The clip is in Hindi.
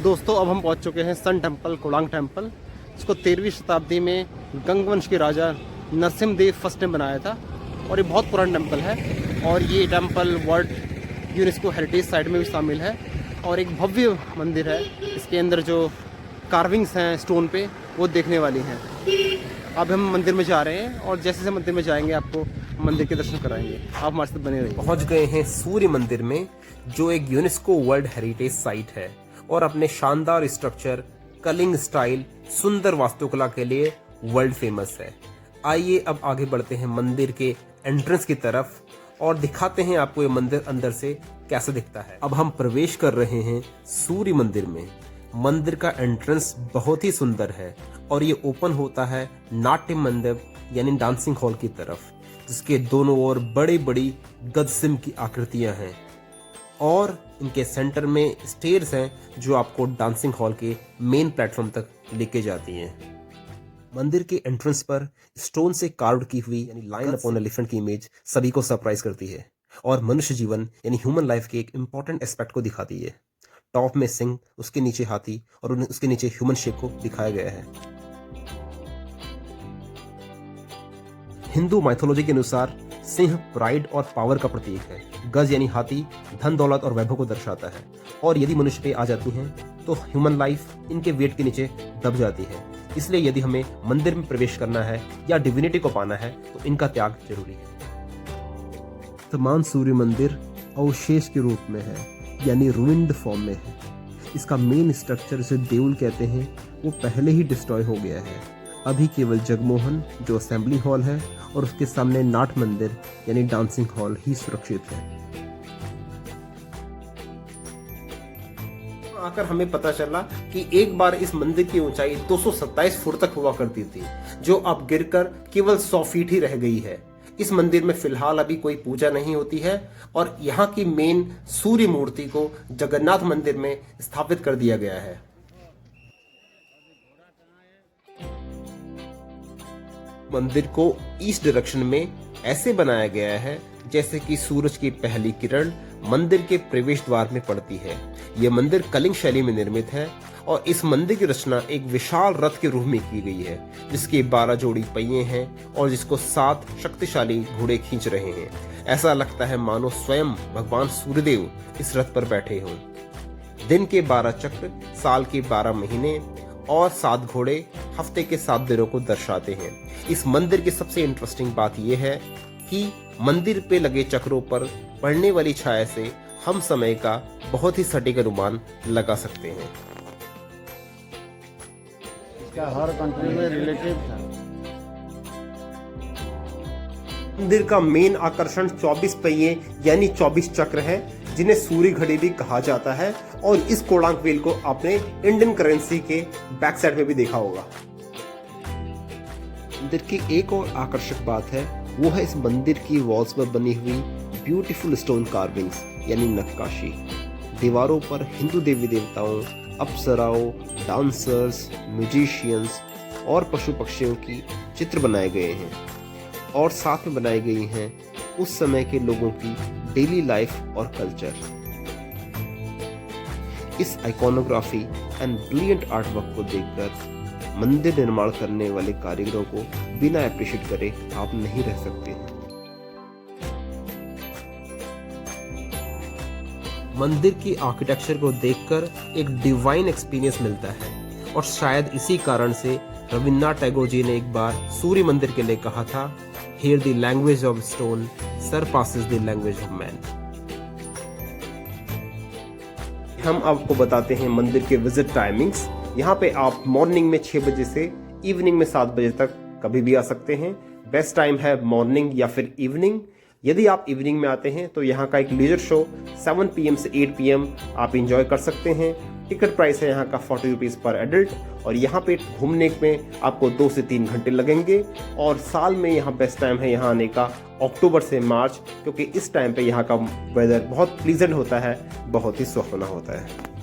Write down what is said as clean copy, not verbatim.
दोस्तों अब हम पहुंच चुके हैं सन टेम्पल, कोडांग टेम्पल, जिसको 13वीं शताब्दी में गंग वंश के राजा नरसिम्हदेव फर्स्ट ने बनाया था। और ये बहुत पुराना टेम्पल है और ये temple world UNESCO heritage site में भी शामिल है। और एक भव्य मंदिर है, इसके अंदर जो कार्विंग्स हैं स्टोन पे वो देखने वाली हैं। अब हम मंदिर में जा रहे हैं और जैसे जैसे मंदिर में जाएंगे आपको मंदिर के दर्शन कराएंगे। आप हमारे साथ बने रहिए। पहुंच गए हैं सूर्य मंदिर में, जो एक यूनेस्को वर्ल्ड हेरिटेज साइट है और अपने शानदार स्ट्रक्चर, कलिंग स्टाइल, सुंदर वास्तुकला के लिए वर्ल्ड फेमस है। आइए अब आगे बढ़ते हैं मंदिर के एंट्रेंस की तरफ और दिखाते हैं आपको ये मंदिर अंदर से कैसा दिखता है। अब हम प्रवेश कर रहे हैं सूर्य मंदिर में। मंदिर का एंट्रेंस बहुत ही सुंदर है और ये ओपन होता है नाट्य मंडप यानी डांसिंग हॉल की तरफ, जिसके दोनों ओर बड़ी बड़ी गजसिम की आकृतियां हैं और इनके सेंटर में स्टेयर्स हैं जो आपको डांसिंग हॉल के मेन प्लेटफॉर्म तक लेके जाती हैं। मंदिर के एंट्रेंस पर स्टोन से कार्व की हुई यानी लाइन अपॉन एलिफेंट की इमेज सभी को सरप्राइज करती है और मनुष्य जीवन यानी ह्यूमन लाइफ के एक इंपॉर्टेंट एस्पेक्ट को दिखाती है। टॉप में सिंह, उसके नीचे हाथी और उसके नीचे ह्यूमन शेप को दिखाया गया है। हिंदू माइथोलॉजी के अनुसार सिंह प्राइड और पावर का प्रतीक है। गज यानी हाथी धन दौलत और वैभव को दर्शाता है और यदि मनुष्य पे आ जाती हैं तो ह्यूमन लाइफ इनके वेट के नीचे दब जाती है। इसलिए यदि हमें मंदिर में प्रवेश करना है या डिविनिटी को पाना है तो इनका त्याग जरूरी है। वर्तमान सूर्य मंदिर अवशेष के रूप में है यानी रूइंड फॉर्म में है। इसका मेन स्ट्रक्चर जिसे देउल कहते हैं वो पहले ही डिस्ट्रॉय हो गया है। अभी केवल जगमोहन जो असेंबली हॉल है और उसके सामने नाट मंदिर यानी डांसिंग हॉल ही सुरक्षित है। आकर हमें पता चला कि एक बार इस मंदिर की ऊंचाई 227 फुट तक हुआ करती थी, जो अब गिरकर केवल 100 फीट ही रह गई है। इस मंदिर में फिलहाल अभी कोई पूजा नहीं होती है और यहाँ की मेन सूर्य मूर्ति को जगन्नाथ मंदिर में स्थापित कर दिया गया है। मंदिर को ईस्ट डायरेक्शन में ऐसे बनाया गया है जैसे कि सूरज की पहली किरण मंदिर के प्रवेश द्वार में पड़ती है। यह मंदिर कलिंग शैली में निर्मित है और इस मंदिर की रचना एक विशाल रथ के रूप में की गई है, जिसके 12 जोड़ी पहिए हैं और जिसको 7 शक्तिशाली घोड़े खींच रहे हैं। ऐसा लगता है मानो स्वयं भगवान सूर्यदेव इस रथ पर बैठे हों। दिन के 12 चक्र, साल के 12 महीने और 7 घोड़े हफ्ते के 7 दिनों को दर्शाते हैं। इस मंदिर की सबसे इंटरेस्टिंग बात यह है कि मंदिर पे लगे चक्रों पर पड़ने वाली छाया से हम समय का बहुत ही सटीक अनुमान लगा सकते हैं। इसका हर कंट्री में रिलेटिव था। मंदिर का मेन आकर्षण 24 पहिए यानी 24 चक्र है, जिन्हें सूर्य घड़ी भी कहा जाता है और इस कोडांग व्हील को आपने इंडियन करेंसी के बैक साइड में भी देखा होगा। मंदिर की एक और आकर्षक बात है वो है इस मंदिर की वॉल्स पर बनी हुई ब्यूटीफुल स्टोन कार्विंग्स यानी नक्काशी। दीवारों पर हिंदू देवी देवताओं, अप्सराओं, डांसर्स, म्यूजिशियंस और पशु पक्षियों की चित्र बनाए गए हैं और साथ में बनाई गई हैं उस समय के लोगों की डेली लाइफ और कल्चर। इस iconography and brilliant art work को देखकर मंदिर निर्माण करने वाले कारीगरों को बिना अप्रिशिएट करे आप नहीं रह सकते हैं। मंदिर की आर्किटेक्चर को देखकर एक डिवाइन एक्सपीरियंस मिलता है और शायद इसी कारण से रविन्द्रनाथ टैगोर जी ने एक बार सूर्य मंदिर के लिए कहा था, Here the language of stone surpasses the language of man। हम आपको बताते हैं मंदिर के विजिट टाइमिंग्स। यहाँ पे आप मॉर्निंग में 6 बजे से इवनिंग में 7 बजे तक कभी भी आ सकते हैं। बेस्ट टाइम है मॉर्निंग या फिर इवनिंग। यदि आप इवनिंग में आते हैं तो यहाँ का एक लीजर शो 7 PM से 8 PM आप इंजॉय कर सकते हैं। टिकट प्राइस है यहाँ का 40 रुपीज़ पर एडल्ट और यहाँ पे घूमने में आपको 2 से 3 घंटे लगेंगे। और साल में यहाँ बेस्ट टाइम है यहाँ आने का अक्टूबर से मार्च, क्योंकि इस टाइम पे यहाँ का वेदर बहुत प्लीजेंट होता है, बहुत ही सुहावना होता है।